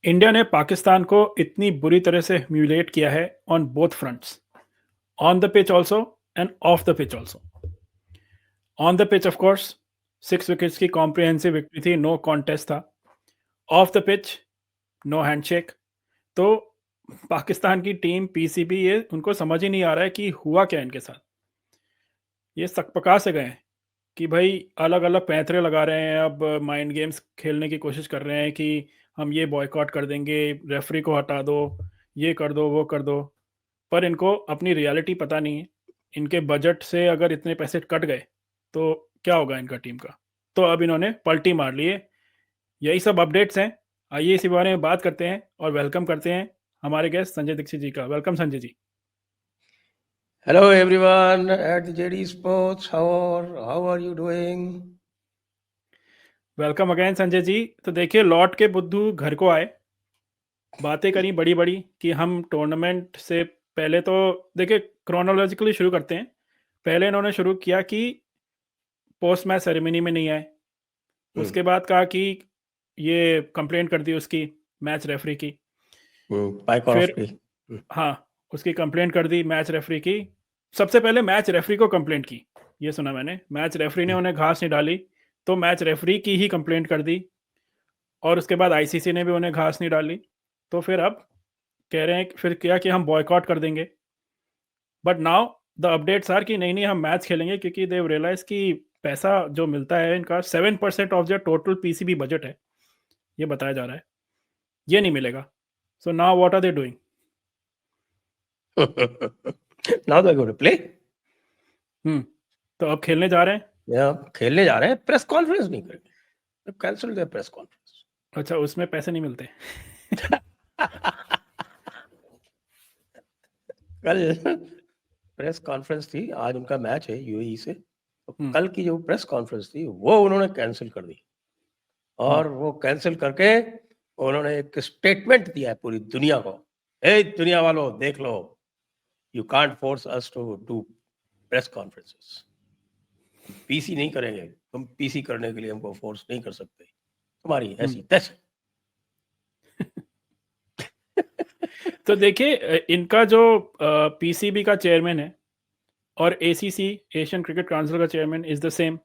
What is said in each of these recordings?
India ने पाकिस्तान को इतनी बुरी तरह से ह्यूमिलिएट किया है on both fronts, on the pitch also and off the pitch also. On the pitch of course 6 wickets की कॉम्प्रिहेंसिव विक्ट्री थी, नो कॉन्टेस्ट था। Off the pitch no handshake. तो पाकिस्तान की टीम पीसीबी, ये उनको समझ ही नहीं आ रहा है कि हुआ क्या इनके साथ। ये सकपका से गए हैं कि भाई अलग अलग पैंतरे लगा रहे हैं, अब माइंड गेम्स खेलने की कोशिश कर रहे हैं कि हम ये बॉयकॉट कर देंगे, रेफरी को हटा दो, ये कर दो, वो कर दो। पर इनको अपनी रियलिटी पता नहीं है। इनके बजट से अगर इतने पैसे कट गए तो क्या होगा इनका टीम का। तो अब इन्होंने पलटी मार ली है। यही सब अपडेट्स हैं। आइए इसी बारे में बात करते हैं और वेलकम करते हैं हमारे गेस्ट संजय दीक्षित जी का। Welcome Sanjay ji. Hello everyone at the JD Sports. How are you doing? Welcome again Sanjay ji. तो देखिए, लौट के बुद्धू घर को आए। बातें करी बड़ी बड़ी कि हम टूर्नामेंट से पहले, तो देखिए क्रोनोलॉजिकली शुरू करते हैं। पहले इन्होंने शुरू किया कि पोस्ट मैच सेरेमनी में नहीं आए। उसके बाद कहा कि ये कंप्लेंट कर दी उसकी, मैच रेफरी की। Pike off फिर की. हाँ, उसकी कंप्लेंट कर दी मैच रेफरी की। सबसे पहले मैच रेफरी को कंप्लेंट की, ये सुना मैंने। मैच रेफरी ने उन्हें घास नहीं डाली, तो मैच रेफरी की ही कंप्लेंट कर दी। और उसके बाद आईसीसी ने भी उन्हें घास नहीं डाली। तो फिर अब कह रहे हैं फिर क्या कि हम बॉयकॉट कर देंगे। But now the updates are कि नहीं नहीं, हम मैच खेलेंगे, क्योंकि देव रियलाइज कि पैसा जो मिलता है इनका 7% ऑफ जो टोटल पीसीबी बजट है, ये बताया जा रहा है, ये नहीं मिलेगा। So now what are they doing? Now they're going to play. तो अब खेलने जा रहे हैं। खेलने जा रहे हैं, प्रेस कॉन्फ्रेंस नहीं करेंगे। Cancel their press conference. अच्छा, उसमें पैसे नहीं मिलते। कल प्रेस कॉन्फ्रेंस थी, आज उनका मैच है यूएई से। तो कल की जो प्रेस कॉन्फ्रेंस थी वो उन्होंने कैंसिल कर दी, और वो कैंसिल करके उन्होंने एक स्टेटमेंट दिया है पूरी दुनिया को। ए दुनिया वालों, देख लो, you can't force us to do press conferences. PC नहीं करेंगे, तुम पीसी करने के लिए हमको फोर्स नहीं कर सकते, तुम्हारी ऐसी तैसी। तो देखिए, इनका जो पीसीबी का चेयरमैन है और एसीसी, एशियन क्रिकेट काउंसिल का chairman is the same,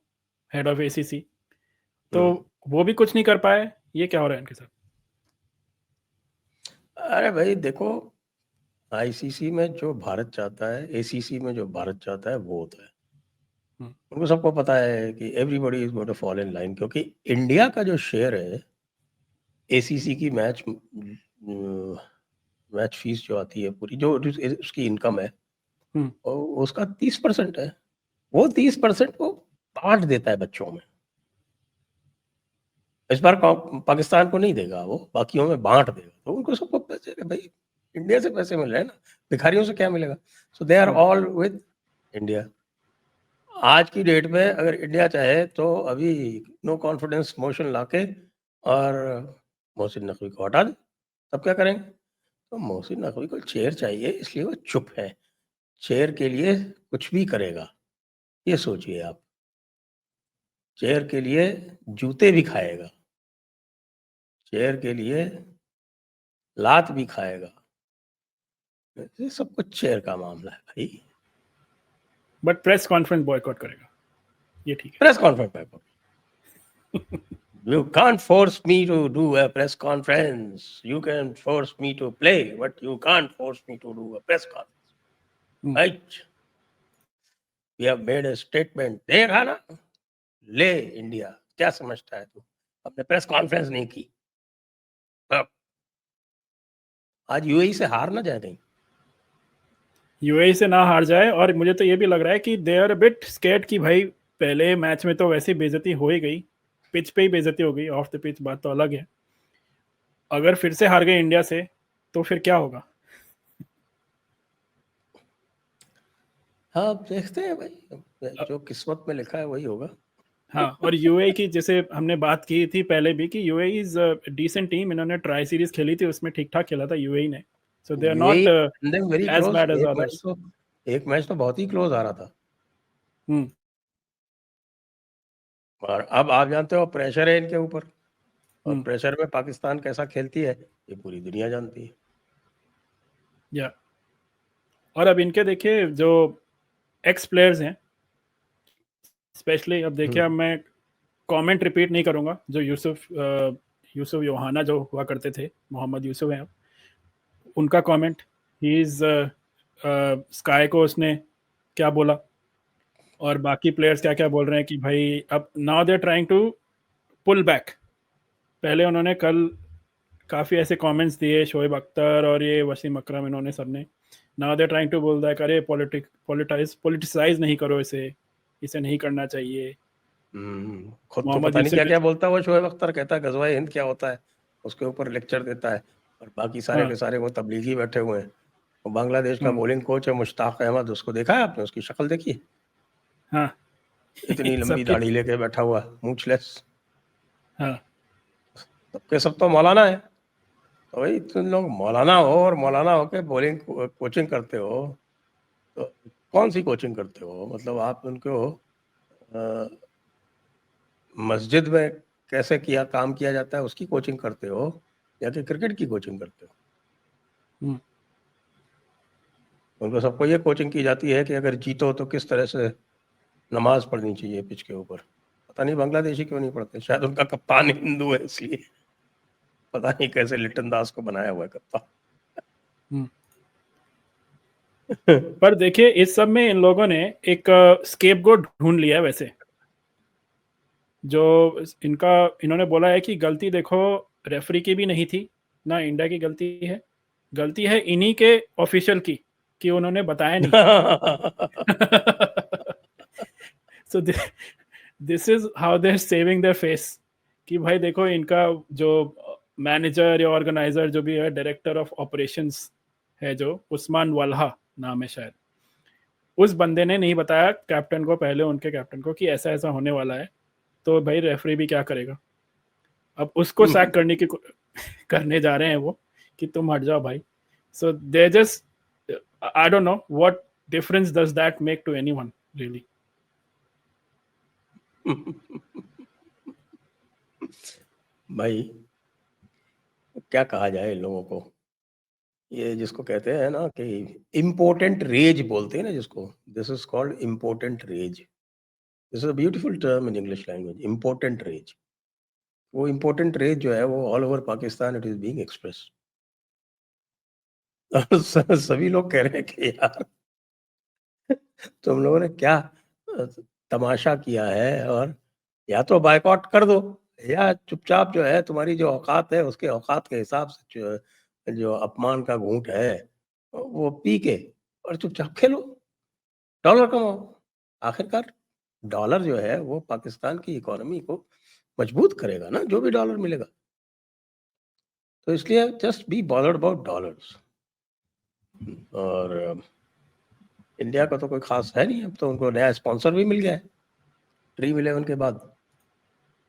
head of ACC. तो वो भी कुछ नहीं कर पाए। ये क्या हो रहा है इनके साथ? अरे भाई देखो, आईसीसी में जो भारत चाहता है, एसीसी में जो भारत चाहता है, वो होता है। उनको सबको पता है कि everybody is going to follow in line, क्योंकि इंडिया का जो शेयर है एसीसी की मैच फीस जो आती है पूरी, जो उसकी इनकम है, और उसका 30% है। वो 30% वो बांट देता है बच्चों में। इस बार पाकिस्तान को नहीं देगा, वो बाकियों में बांट देगा। तो उनको सबको पैसे, भाई इंडिया से पैसे मिल रहे हैं ना, भिखारियों से क्या मिलेगा? So they are all with India. आज की डेट में अगर इंडिया चाहे तो अभी नो कॉन्फिडेंस मोशन लाके और मोहसिन नकवी को हटा दे, तब क्या करेंगे? तो मोहसिन नकवी को चेयर चाहिए, इसलिए वो चुप है। चेयर के लिए कुछ भी करेगा, ये सोचिए आप। चेयर के लिए जूते भी खाएगा, चेयर के लिए लात भी खाएगा। ये सब कुछ चेयर का मामला है भाई। बट प्रेस कॉन्फ्रेंस बॉयकॉट करेगा, ये ठीक है। Press conference You can't force me to do a press conference. You can force me to play, but you can't force me to do a press conference. Right? We have made a statement. देखा ना, ले India, क्या समझता है तू? अपने press conference नहीं की। आज यूएई से हार ना जाए कहीं। यूएई से ना हार जाए। और मुझे तो ये भी लग रहा है कि दे आर बिट स्केर्ड कि भाई पहले मैच में तो वैसे ही बेइज्जती हो ही गई, पिच पे ही बेइज्जती हो गई, ऑफ द पिच बात तो अलग है। अगर फिर से हार गए इंडिया से तो फिर क्या होगा? हाँ, देखते हैं भाई, जो किस्मत में लिखा है वही होगा। हाँ, और यूएई की जैसे हमने बात की थी पहले भी कि यूएई इज डिसेंट टीम। इन्होंने ट्राई सीरीज खेली थी, उसमें ठीक ठाक खेला था यूएई ने। So they are UAE not very as close. Bad as others. एक मैच तो बहुत ही क्लोज आ रहा था। और अब आप जानते हो प्रेशर है इनके ऊपर। और प्रेशर में पाकिस्तान कैसा खेलती है ये पूरी दुनिया जानती है। या और अब इनके देखिए जो एक्स प्लेयर्स हैं स्पेशली, अब देखिए अब मैं कमेंट रिपीट नहीं करूंगा, जो यूसुफ योहाना जो हुआ करते थे, मोहम्मद यूसुफ हैं अब, उनका कमेंट, ही इज स्काई को उसने क्या बोला, और बाकी प्लेयर्स क्या क्या बोल रहे हैं कि भाई अब now they are trying to pull back. पहले उन्होंने कल काफ़ी ऐसे कमेंट्स दिए, शोएब अख्तर और ये वसीम अकरम, इन्होंने सबने, now they are trying to बोल दैट अरे पॉलिटिसाइज नहीं करो इसे नहीं करना चाहिए। खुद तो मोहम्मद पता नहीं यूसुफ क्या के क्या बोलता है वो शोएब अख्तर, कहता है गजवाए हिंद क्या होता है, उसके ऊपर लेक्चर देता है, और बाकी सारे हाँ के सारे वो तबलीगी बैठे हुए हैं। वो बांग्लादेश का हाँ बॉलिंग कोच है मुश्ताक अहमद, उसको देखा है आपने, उसकी शक्ल देखी है? हाँ इतनी लंबी सबके, दाढ़ी लेके बैठा हुआ, मूंछलेस, हाँ सबके सब तो मौलाना है। तो भाई तुम लोग मौलाना हो और मौलाना होके बॉलिंग कोचिंग करते हो, तो कौन सी कोचिंग करते हो? मतलब आप उनको मस्जिद में कैसे किया काम किया जाता है उसकी कोचिंग करते हो, या कि क्रिकेट की कोचिंग करते हो? हम्म, उनको सबको ये कोचिंग की जाती है कि अगर जीतो तो किस तरह से नमाज पढ़नी चाहिए पिच के ऊपर। पता नहीं बांग्लादेशी क्यों नहीं पढ़ते, शायद उनका कप्तान हिंदू है इसलिए, पता नहीं कैसे लिटन दास को बनाया हुआ है कप्तान। हम्म। पर देखिए इस सब में इन लोगों ने एक स्केपगोट ढूंढ लिया है वैसे, जो इनका, इन्होंने बोला है कि गलती देखो रेफरी की भी नहीं थी ना इंडिया की गलती है इन्हीं के ऑफिशियल की, कि उन्होंने बताया नहीं। So this is how they are saving their face, कि भाई देखो इनका जो मैनेजर या ऑर्गेनाइजर जो भी है, डायरेक्टर ऑफ ऑपरेशंस है जो उस्मान वल्हा नाम है शायद, उस बंदे ने नहीं बताया कैप्टन को, पहले उनके कैप्टन को, कि ऐसा ऐसा होने वाला है, तो भाई रेफरी भी क्या करेगा, अब उसको सैक करने जा रहे हैं वो, कि तुम हट जाओ भाई। So they just, I don't know what difference does that make to anyone really. भाई क्या कहा जाए इन लोगों को, ये जिसको कहते हैं ना कि इम्पोर्टेंट रेज बोलते हैं ना जिसको, this is called important rage, this is a beautiful term in English language, important rage. वो इम्पोर्टेंट रेज जो है वो all over Pakistan it is being express. सभी लोग कह रहे हैं कि यार तुम लोगों ने क्या तमाशा किया है, और या तो बायकॉट कर दो, या चुपचाप जो है तुम्हारी जो औकात है उसके औकात के हिसाब से जो अपमान का घूंट है वो पी के और चुपचाप खेलो, डॉलर कमाओ। आखिरकार डॉलर जो है वो पाकिस्तान की इकोनॉमी को मजबूत करेगा ना, जो भी डॉलर मिलेगा। तो इसलिए just be bothered about dollars. और इंडिया का तो कोई खास है नहीं, अब तो उनको नया स्पॉन्सर भी मिल गया है ड्रीम 11 के बाद।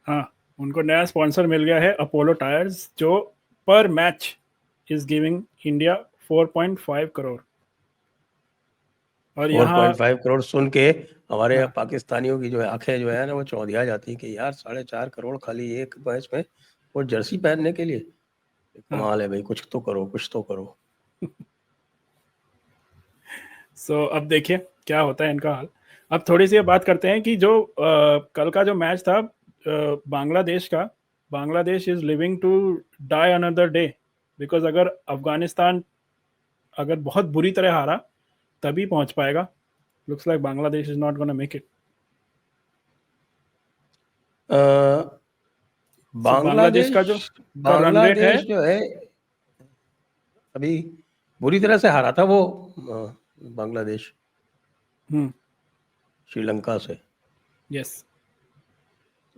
हाँ, उनको नया स्पॉन्सर मिल गया है, अपोलो टायर्स, जो पर match is giving India 4.5 crore. और यहाँ 4.5 करोड़ सुन के हमारे हाँ, पाकिस्तानियों की जो है आंखें जो है ना वो चौंधिया जाती है कि यार 4.5 करोड़ खाली एक मैच में वो जर्सी पहनने के लिए, हाँ। कमाल है भाई, कुछ तो करो कुछ तो करो। सो अब देखिए क्या होता है इनका हाल। अब थोड़ी सी बात करते हैं कि जो कल का जो मैच था बांग्लादेश का, Bangladesh is living to die another day, because अगर अफगानिस्तान अगर बहुत बुरी तरह हारा तभी पहुंच पाएगा। Looks like Bangladesh is not gonna make it. So Bangladesh का बांग्लादेश का रन रेट है, बांग्लादेश जो है अभी बुरी तरह से हारा था वो बांग्लादेश श्रीलंका से। यस।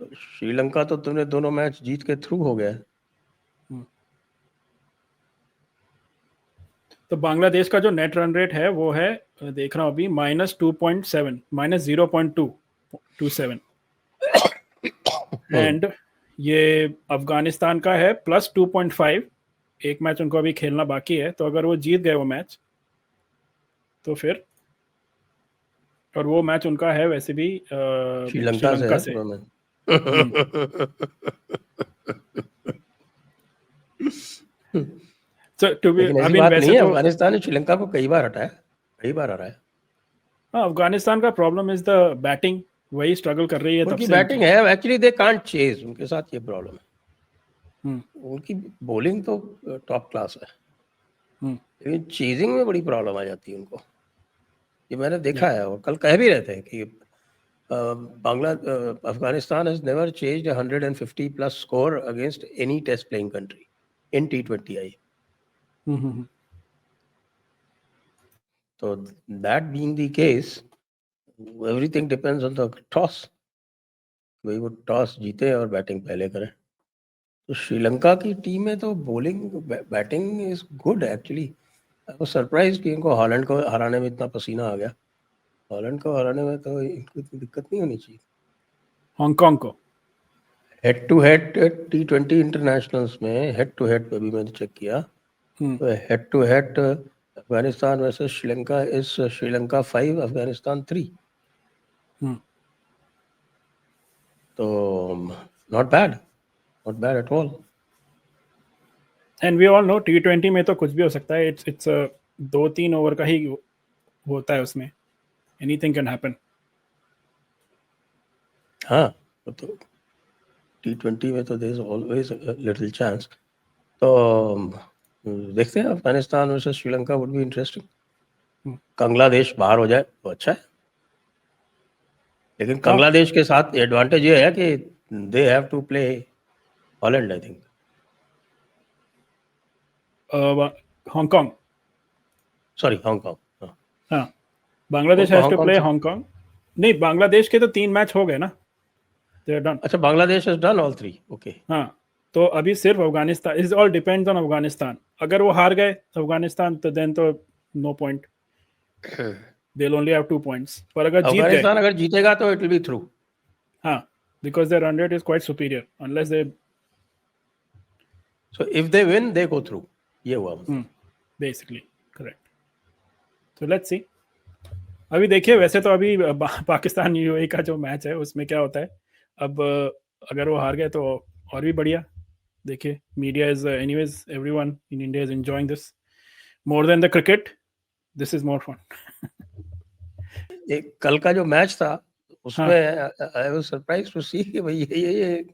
तो श्रीलंका तो तुमने दोनों मैच जीत के थ्रू हो गया। तो बांग्लादेश का जो नेट रन रेट है वो है, देख रहा हूँ अभी, -2.7, -0.227, एंड ये अफगानिस्तान का है +2.5। एक मैच उनको अभी खेलना बाकी है, तो अगर वो जीत गए वो मैच तो फिर, और वो मैच उनका है वैसे भी श्रीलंका से श्रीलंका है से। टूर्नामेंट। So to be, लेकिन I ऐसी mean, बात वैसे नहीं है, तो अफगानिस्तान ने श्रीलंका को कई बार हटाया, कई बार हराया। हाँ, अफगानिस्तान का प्रॉब्लम इज द बैटिंग, वही स्ट्रगल कर रही है तब उनकी से बैटिंग है, एक्चुअली दे कांट चेज, उनके साथ ये प्रॉब्लम है। हम्म, उनकी बॉलिंग तो टॉप क्लास है, हम्म, लेकिन चेजिंग में बड़ी प्रॉब्लम आ जाती है उनको। ये मैंने या देखा है, और कल कह भी रहे थे कि Afghanistan has never chased 150 plus score against any test playing country in T20I। तो that being the case, everything depends on the toss, वही वो टॉस जीते और बैटिंग पहले करें। तो श्रीलंका की टीम में तो bowling batting is good actually. I was surprised कि इनको हॉलैंड को हराने में इतना पसीना आ गया। हॉलैंड को हराने में तो इनको इतनी दिक्कत नहीं होनी चाहिए। हांगकांग को head to head T20 internationals में हेड टू हेड पे भी मैंने चेक किया, तो head to head Afghanistan versus Sri Lanka is Sri Lanka 5 Afghanistan 3। तो not bad at all. And we all know T20 में तो कुछ भी हो सकता है, इट्स 2-3 ओवर का ही होता है, उसमें एनीथिंग कैन हैपन। हाँ, तो T20 में तो there is always little chance. तो देखते हैं, Afghanistan versus Sri Lanka would be interesting. Bangladesh बाहर हो जाए तो अच्छा है, लेकिन बांग्लादेश के साथ एडवांटेज ये है कि they have to play Holland, I think. Hong Kong, sorry, Hong Kong. हाँ, बांग्लादेश उनको has to Hong Kong play say, Hong Kong. नहीं, बांग्लादेश के तो 3 मैच हो गए ना, दे आर डन। अच्छा, Bangladesh has done all 3, okay. हाँ, तो अभी सिर्फ Afghanistan, is all depends on Afghanistan. अगर वो हार गए अफगानिस्तान तो देन तो no point, they will only have 2 points. पर अगर जीत गए, अफगानिस्तान अगर जीतेगा तो इट विल बी थ्रू। हाँ, because their run rate is quite superior, unless they so if they win they go through, ये हुआ मतलब। Basically correct. तो लेट्स सी। अभी देखिए, वैसे तो अभी पाकिस्तान यूएई का जो मैच है उसमें क्या होता है। अब अगर वो हार गए तो और भी बढ़िया। देखिए, media is anyways, everyone in India is enjoying this more than the cricket. This is more fun. एक कल का जो मैच था उसमें हाँ, I was surprise to see कि भाई ये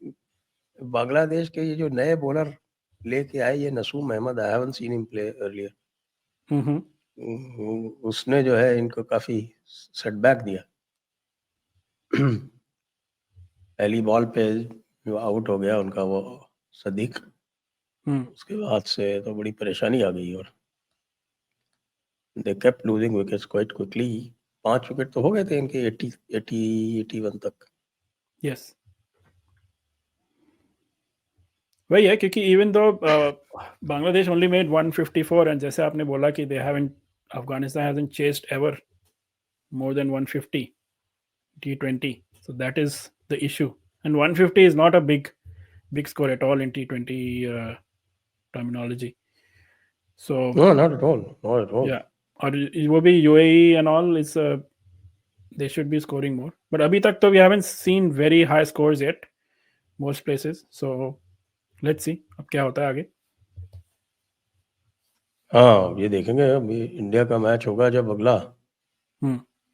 बांग्लादेश के ये जो नए बॉलर लेके आए, ये Nasum Ahmed, I haven't seen him play earlier. उसने जो है इनको काफी सेटबैक दिया। पहली बॉल पे जो आउट हो गया उनका वो सदीक, उसके बाद से तो बड़ी परेशानी आ गई, और they kept losing wickets quite quickly. 5 wicket तो हो गए थे इनके 81 तक। यस, वही है, क्योंकि even though Bangladesh only made 154, and जैसे आपने बोला कि they haven't, Afghanistan hasn't chased ever more than 150 T20, so that is the issue. And 150 is not a big score at all in T20 terminology. So No, not at all, not at all. yeah, और वो भी UAE and all is they should be scoring more, but अभी तक तो we haven't seen very high scores yet most places. So let's see अब क्या होता है आगे। हाँ, ये देखेंगे अभी इंडिया का मैच होगा जब अगला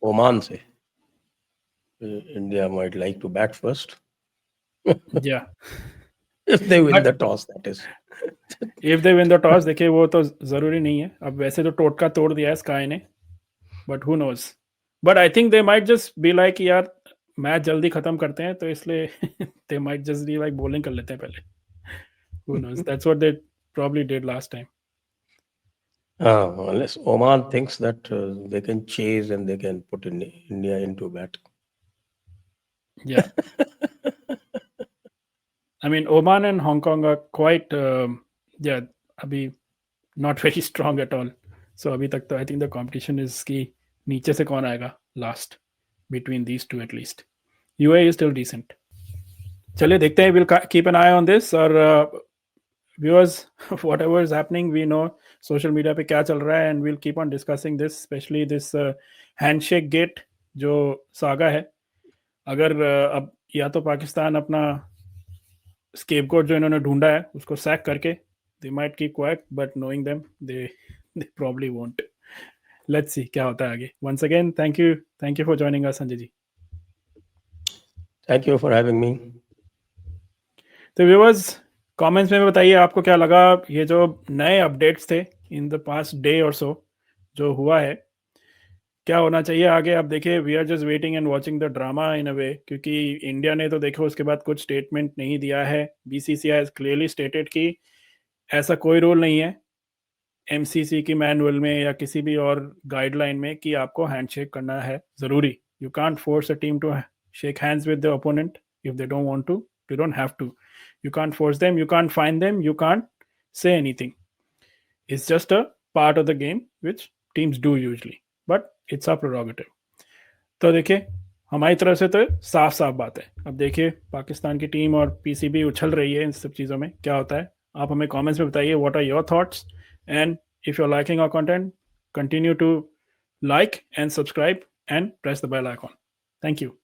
ओमान से। India might like to bat first Yeah, if they win but the toss, that is. if they win the toss, देखिए वो तो जरूरी नहीं है। अब वैसे तो टोटका तोड़ दिया है स्काई ने, but who knows. But I think they might just be like, यार मैच जल्दी खत्म करते हैं, तो इसलिए they might just be like bowling कर लेते हैं पहले। Who knows, that's what they probably did last time. Unless Oman thinks that they can chase and they can put India into bat. Yeah, I mean Oman and Hong Kong are quite yeah, अभी not very strong at all. So अभी तक तो I think the competition is कि नीचे से कौन आएगा last between these two at least. UAE is still decent. चलिए देखते हैं, we'll keep an eye on this, और viewers, whatever is happening, we know social media पे क्या चल रहा है, and we'll keep on discussing this, especially this handshake gate जो सागा है। अगर अब या तो पाकिस्तान अपना स्केपगोट जो इन्होंने ढूंढा है उसको सैक करके they might keep quiet, but knowing them, they probably won't. Let's see क्या होता है आगे. Once again, thank you for joining us, Sanjay ji. Thank you for having me. तो व्यूअर्स कमेंट्स में बताइए आपको क्या लगा ये जो नए अपडेट्स थे इन द पास्ट डे और सो जो हुआ है, क्या होना चाहिए आगे. आप देखिए, we are just waiting and watching the drama in a way, क्योंकि इंडिया ने तो देखो उसके बाद कुछ स्टेटमेंट नहीं दिया है. बीसीसीआई हैज क्लियरली स्टेटेड कि ऐसा कोई रूल नहीं है एमसीसी की मैनुअल में या किसी भी और गाइडलाइन में कि आपको हैंडशेक करना है ज़रूरी. You can't force a team to shake hands with the opponent if they don't want to. You don't have to. You can't force them. You can't find them. You can't say anything. It's just a part of the game which teams do usually. But it's our prerogative. तो देखिए हमारी तरफ से तो साफ साफ बात है. अब देखिए पाकिस्तान की टीम और पीसीबी उछल रही है इन सब चीज़ों में, क्या होता है. आप हमें कमेंट्स में बताइए what are your thoughts, and if you are liking our content continue to like and subscribe and press the bell icon. Thank you.